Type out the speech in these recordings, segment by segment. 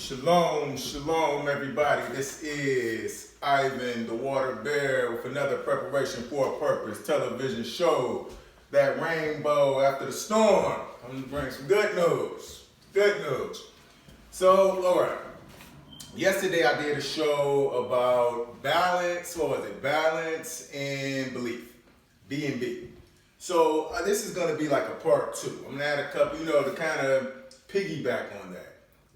Shalom, shalom, everybody. This is Ivan the Water Bear with another Preparation for a Purpose television show. That rainbow after the storm. I'm gonna bring some good news. Good news. So, all right. Yesterday I did a show about balance. What was it? Balance and belief. B&B. So this is gonna be like a part two. I'm gonna add a couple, to kind of piggyback on that.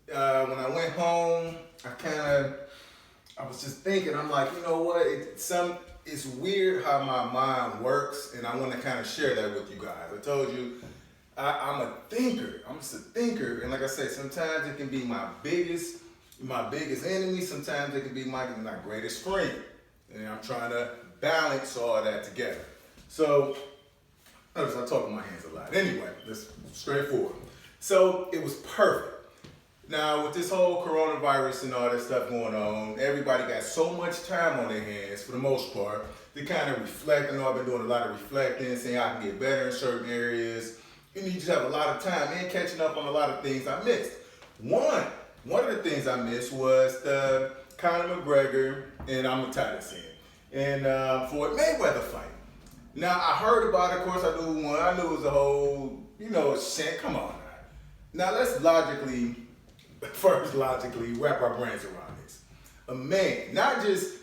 When I went home, I was just thinking, I'm like, you know what? It's weird how my mind works, and I want to kind of share that with you guys. I told you, I'm a thinker. I'm just a thinker, and like I said, sometimes it can be my biggest enemy. Sometimes it can be my greatest friend, and I'm trying to balance all that together. So, notice I talk with my hands a lot. Anyway, that's straightforward. So it was perfect. Now, with this whole coronavirus and all that stuff going on, everybody got so much time on their hands, for the most part, to kind of reflect. I know I've been doing a lot of reflecting, saying I can get better in certain areas. And you just have a lot of time and catching up on a lot of things I missed. One of the things I missed was the Conor McGregor and I'm gonna tie this in, and Floyd Mayweather fight. Now, I heard about it, of course, I knew it was a whole, shit, come on now. Now, let's logically wrap our brains around this. A man, not just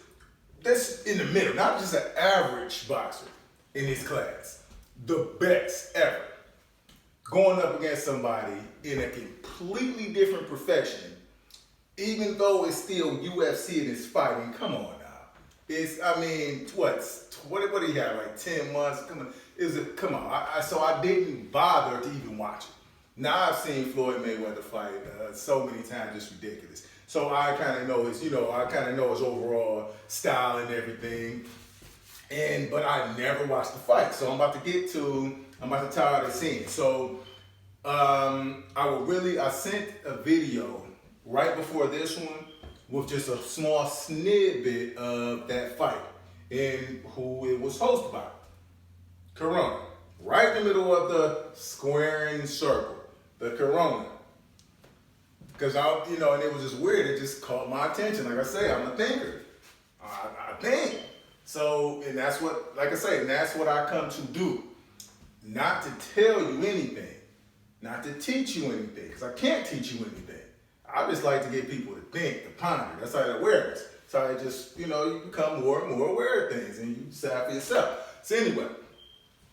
that's in the middle, not just an average boxer in his class, the best ever, going up against somebody in a completely different profession, even though it's still UFC and it's fighting. Come on now. What do you have, like 10 months? Come on. So I didn't bother to even watch it. Now I've seen Floyd Mayweather fight so many times, it's ridiculous. So I kind of know his overall style and everything. But I never watched the fight. So I'm about to tie the scene. So I sent a video right before this one with just a small snippet of that fight and who it was hosted by. Corona. Right in the middle of the squaring circle. The Corona. Because and it was just weird. It just caught my attention. Like I say, I'm a thinker. I think. So, and that's what, like I say, and that's what I come to do. Not to tell you anything. Not to teach you anything. Because I can't teach you anything. I just like to get people to think, to ponder. That's how that awareness. So I just, you become more and more aware of things. And you decide for yourself. So anyway.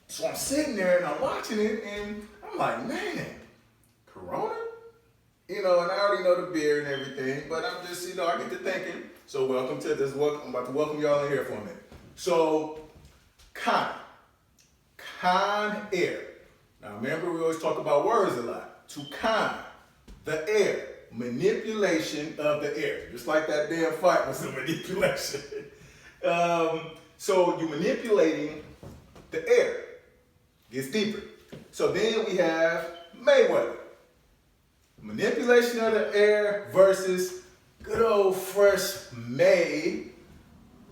So I'm sitting there and I'm watching it. And I'm like, man. Corona? And I already know the beer and everything, but I'm just, I get to thinking. So welcome to this. I'm about to welcome y'all in here for a minute. So, Con air. Now remember, we always talk about words a lot. To con, the air. Manipulation of the air. Just like that damn fight was a manipulation. So you're manipulating the air. Gets deeper. So then we have Mayweather. Manipulation of the air versus good old fresh made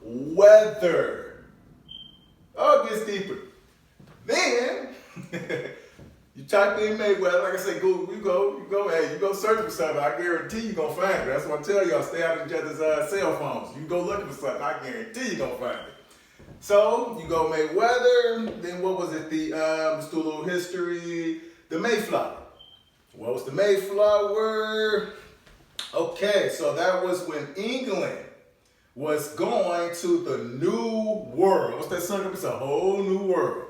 weather. Oh, it gets deeper. Then you type in Mayweather, like I say, Google, you go search for something. I guarantee you're gonna find it. That's what I tell y'all, stay out of each other's cell phones. You go looking for something, I guarantee you're gonna find it. So you go Mayweather, then what was it? Let's do a little history. The Mayflower. What was the Mayflower? Okay, so that was when England was going to the New World. What's that song? It's a whole new world.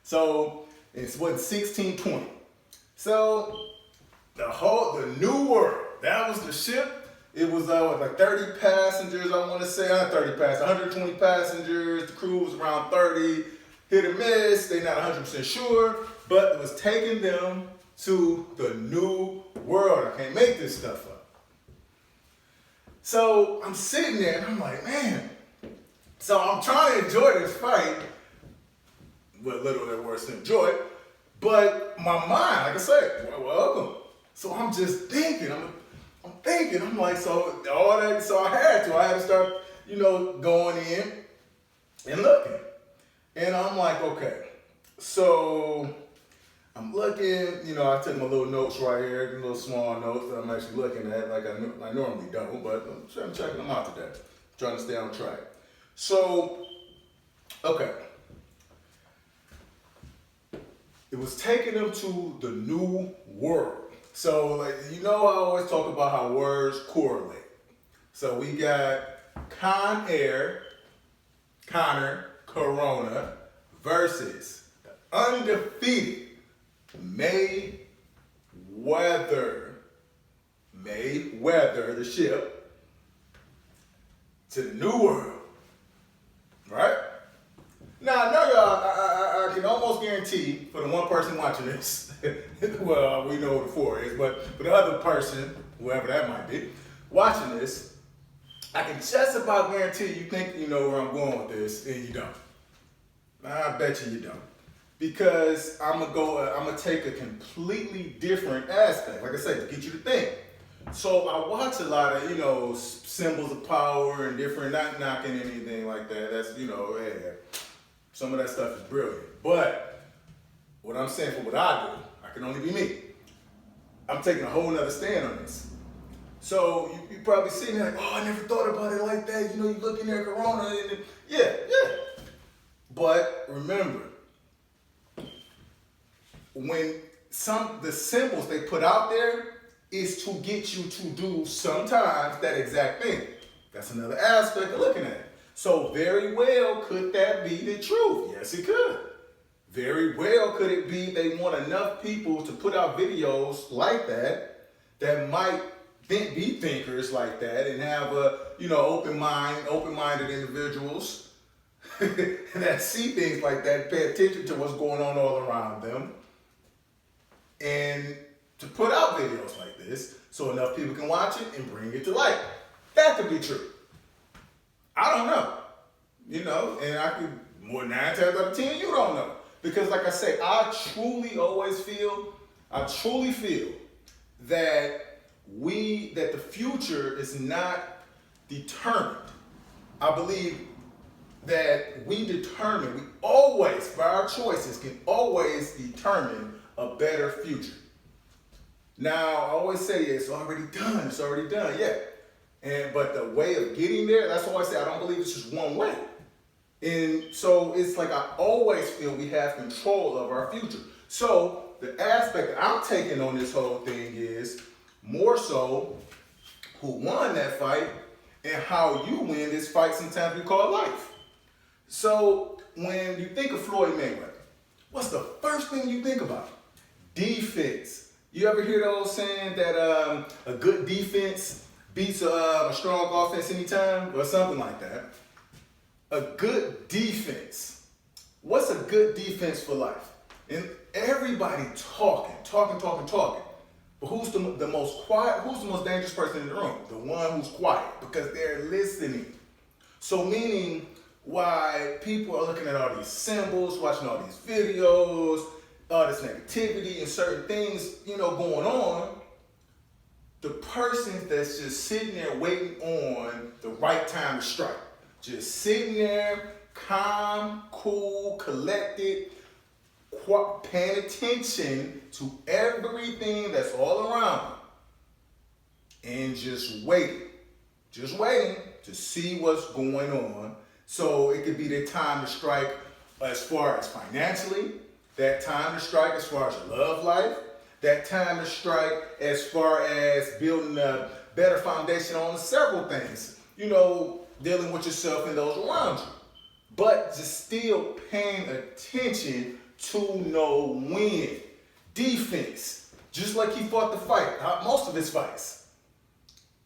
So it's 1620. So the New World. That was the ship. It was like 30 passengers. I want to say 120 passengers. The crew was around 30. Hit or miss. They're not 100% sure, but it was taking them to the New World. I can't make this stuff up. So I'm sitting there and I'm like, man. So I'm trying to enjoy this fight. What little there was to enjoy it. But my mind, like I said, welcome. So I'm just thinking. I'm thinking. I'm like, so all that. So I had to start, going in and looking. And I'm like, okay. So I'm looking, I took my little notes right here, the little small notes that I'm actually looking at, like I normally don't, but I'm checking them out today. I'm trying to stay on track. So, okay. It was taking them to the new world. So, I always talk about how words correlate. So we got Connor, Corona, versus the undefeated Mayweather, the ship, to the new world, right? Now, I know y'all, I can almost guarantee for the one person watching this, well, we know who the four is, but for the other person, whoever that might be, watching this, I can just about guarantee you think you know where I'm going with this, and you don't. I bet you don't. Because I'm gonna take a completely different aspect, like I said, to get you to think. So I watch a lot of, symbols of power and different, not knocking anything like that. That's, some of that stuff is brilliant. But what I'm saying for what I do, I can only be me. I'm taking a whole nother stand on this. So you probably sitting there like, oh, I never thought about it like that. You looking at Corona and yeah. But remember, when the symbols they put out there is to get you to do sometimes that exact thing. That's another aspect of looking at it. So very well could that be the truth? Yes, it could. Very well could it be they want enough people to put out videos like that might be thinkers like that and have open-minded individuals that see things like that, pay attention to what's going on all around them, and to put out videos like this so enough people can watch it and bring it to light. That could be true. I don't know, and I could, more 9 times out of 10, you don't know. Because like I say, I truly feel that the future is not determined. I believe that we always, by our choices, can always determine a better future. Now, I always say it's already done, yeah. But the way of getting there, that's why I say I don't believe it's just one way. And so it's like I always feel we have control of our future. So the aspect that I'm taking on this whole thing is more so who won that fight and how you win this fight sometimes we call life. So when you think of Floyd Mayweather, what's the first thing you think about? Defense. You ever hear those saying that a good defense beats a strong offense anytime or something like that? A good defense. What's a good defense for life? And everybody talking. But who's the most quiet? Who's the most dangerous person in the room? The one who's quiet, because they're listening. So meaning why people are looking at all these symbols, watching all these videos, all this negativity and certain things, going on. The person that's just sitting there waiting on the right time to strike. Just sitting there, calm, cool, collected, paying attention to everything that's all around them. And just waiting to see what's going on. So it could be the time to strike as far as financially, that time to strike as far as your love life, that time to strike as far as building a better foundation on several things, dealing with yourself and those around you. But just still paying attention to know when. Defense, just like he fought the fight, most of his fights.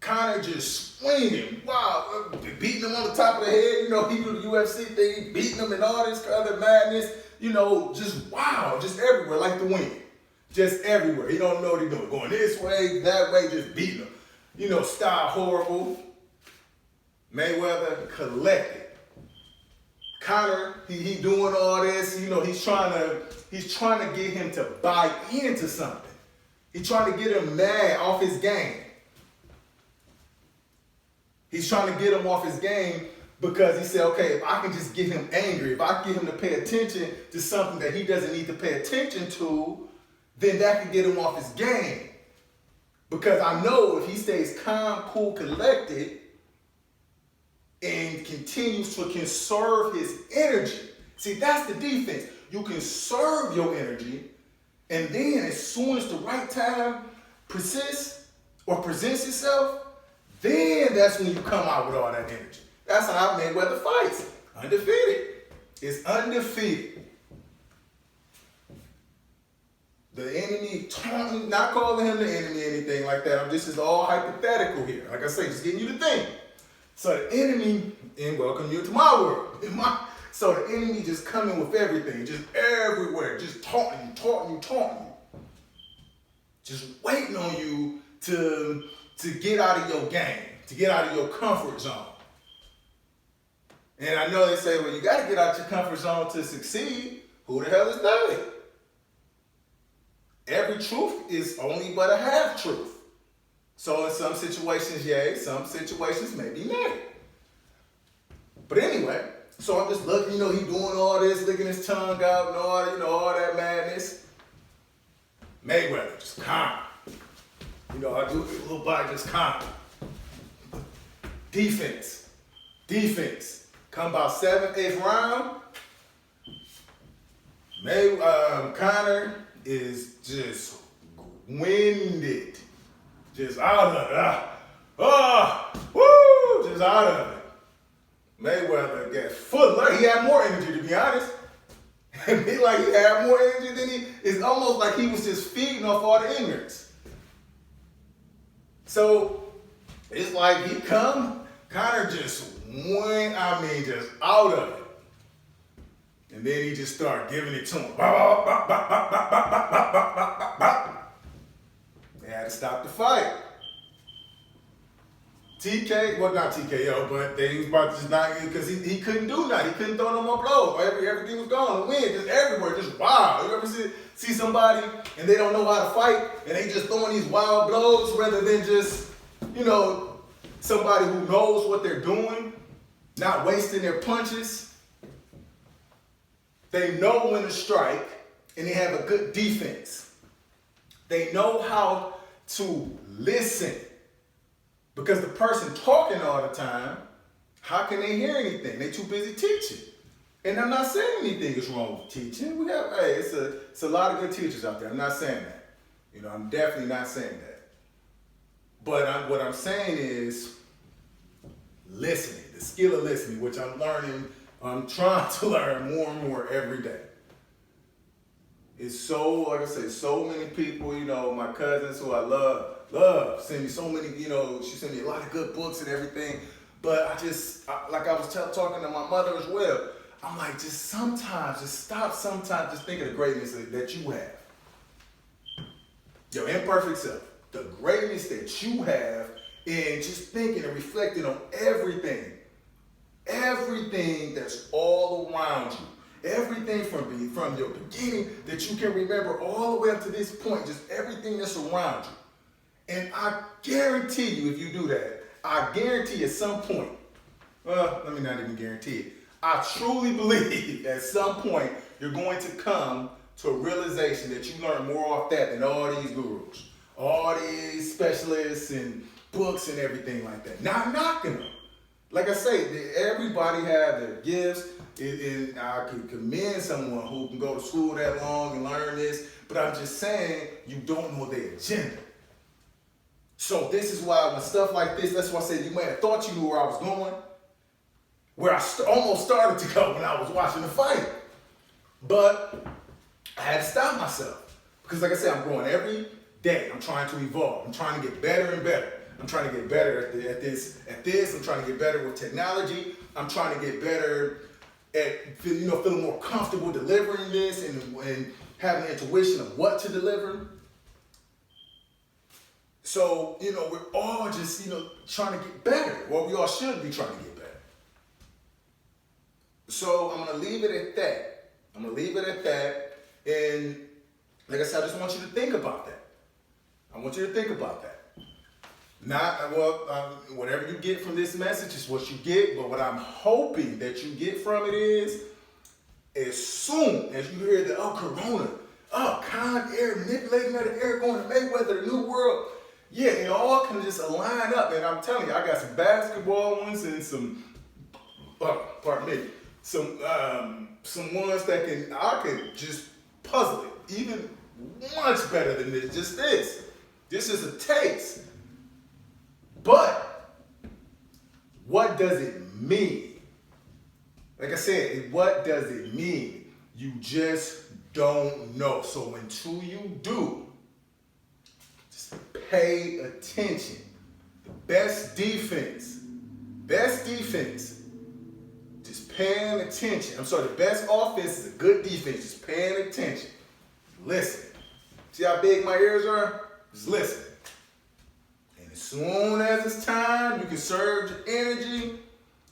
Conor just swinging, wow, beating him on the top of the head, he do the UFC thing, beating him and all this other madness, just wow, just everywhere, like the wind. Just everywhere. He don't know what he's doing. Going this way, that way, just beating him. Style horrible. Mayweather collected. Conor, he doing all this, he's trying to get him to buy into something. He's trying to get him mad off his game. He's trying to get him off his game because he said, okay, if I can just get him angry, if I get him to pay attention to something that he doesn't need to pay attention to, then that can get him off his game. Because I know if he stays calm, cool, collected, and continues to conserve his energy. See, that's the defense. You conserve your energy, and then as soon as the right time persists or presents itself, then that's when you come out with all that energy. That's how Mayweather fights. Undefeated. It's undefeated. The enemy, not calling him the enemy or anything like that. This is all hypothetical here. Like I say, just getting you to think. So the enemy, and welcome you to my world. So the enemy just coming with everything, just everywhere, just taunting you. Just waiting on you to get out of your game, to get out of your comfort zone. And I know they say, well, you got to get out your comfort zone to succeed. Who the hell is that? Every truth is only but a half truth. So in some situations, yay, some situations maybe nay. But anyway, so I'm just looking, he doing all this, licking his tongue out and all that madness. Mayweather, just calm. I do a little body just calm. Defense. Come about 7th, 8th round. Conor is just winded. Just out of it. Just out of it. Mayweather got full. Like he had more energy, to be honest. And he had more energy than it's almost like he was just feeding off all the ignorance. So it's like he Conor just went, just out of it. And then he just started giving it to him. They had to stop the fight. not TKO, but they was about to just not, because he couldn't do nothing. He couldn't throw no more blows. Everything was gone. The wind just everywhere, just wild. You ever see somebody and they don't know how to fight and they just throwing these wild blows rather than just, somebody who knows what they're doing, not wasting their punches. They know when to strike and they have a good defense. They know how to listen. Because the person talking all the time, how can they hear anything? They too busy teaching. And I'm not saying anything is wrong with teaching. It's a lot of good teachers out there. I'm not saying that. I'm definitely not saying that. But what I'm saying is listening, the skill of listening, which I'm learning, I'm trying to learn more and more every day. It's so, like I said, so many people, my cousins who I love, send me so many, she sent me a lot of good books and everything. But like I was talking to my mother as well, I'm like, just stop sometimes, just think of the greatness that you have. Your imperfect self, the greatness that you have, and just thinking and reflecting on everything that's all around you. Everything from your beginning that you can remember all the way up to this point, just everything that's around you. And I guarantee you, if you do that, I guarantee at some point, well, let me not even guarantee it. I truly believe at some point you're going to come to a realization that you learn more off that than all these gurus, all these specialists and books and everything like that. Not knocking them. Like I say, everybody have their gifts. And I can commend someone who can go to school that long and learn this, but I'm just saying you don't know their agenda. So this is why when stuff like this, that's why I said you might have thought you knew where I was going, where I almost started to go when I was watching the fight. But I had to stop myself because like I said, I'm growing every day. I'm trying to evolve. I'm trying to get better and better. I'm trying to get better at this. I'm trying to get better with technology. I'm trying to get better at feeling more comfortable delivering this and having the intuition of what to deliver. So, we're all just, trying to get better. Well, we all should be trying to get better. So I'm going to leave it at that. And like I said, I just want you to think about that. Whatever you get from this message is what you get, but what I'm hoping that you get from it is, as soon as you hear that, Corona, Oh, Con Air, manipulating of the air, going to Mayweather, the New World. Yeah, it all can just align up. And I'm telling you, I got some basketball ones and some, pardon me, some ones that I can just puzzle it. Even much better than this. Just this. This is a taste. But what does it mean? Like I said, what does it mean? You just don't know. So until you do, just pay attention. The best defense, just paying attention. I'm sorry, the best offense is a good defense, just paying attention. Listen. See how big my ears are? Just listen. And as soon as it's time, you can conserve your energy.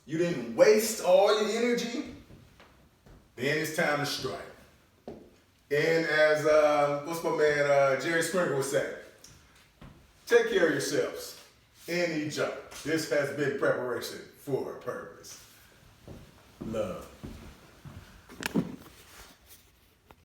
You didn't waste all your energy. Then it's time to strike. And as what's my man Jerry Springer would say, take care of yourselves and each other. This has been preparation for a purpose. Love.